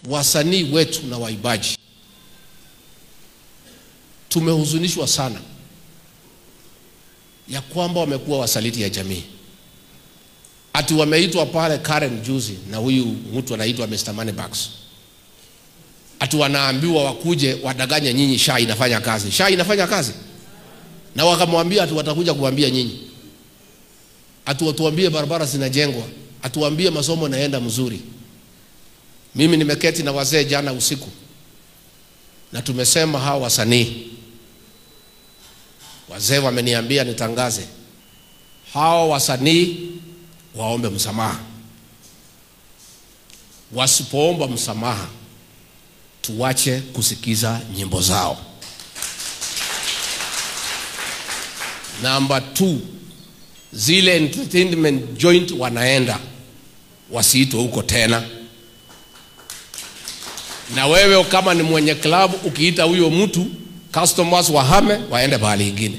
wasanii wetu na waibaji tumehuzunishwa sana ya kwamba wamekuwa wasaliti ya jamii. Ati wameitwa pale Karen juzi na huyu mtu anaitwa Mr. Moneybags. Ati wanaambiwa wakuje wadanganye nyinyi SHA inafanya kazi. SHA inafanya kazi. Na wakamwambia ati watakuja kuambia nyinyi. Ati watuambie barabara zinajengwa. Atuambie masomo naenda mzuri. Mimi nimeketi na wazee jana usiku. Na tumesema hawa wasanii. Wazee wameniambia nitangaze. Hawa wasanii waombe msamaha. Wasipoomba msamaha, tuwache kusikiza nyimbo zao. Number 2, zile entertainment joint wanaenda wasiitwe huko tena. Na wewe kama ni mwenye club ukiita huyo mtu, customers wahame waende pahali ingine.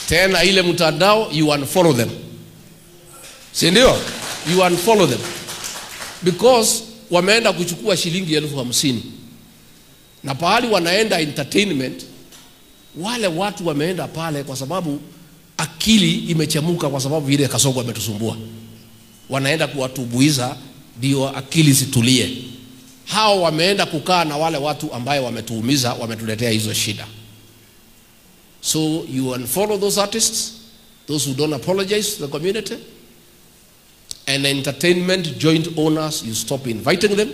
Tena ile mtandao you unfollow them. Si ndio? You unfollow them. Because wameenda kuchukua shilingi 50,000. Na pahali wanaenda entertainment, wale watu wameenda pale kwa sababu akili imechemuka kwa sababu ile Kasongo ametusumbua. Wanaenda kuwatubuiza ndio akili situlie. Hao wameenda kukaa na wale watu ambaye wametuumiza, wametuletea hizo shida. So you unfollow those artists, those who don't apologize to the community. And entertainment joint owners, you stop inviting them.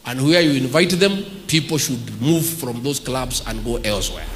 And where you invite them, people should move from those clubs and go elsewhere.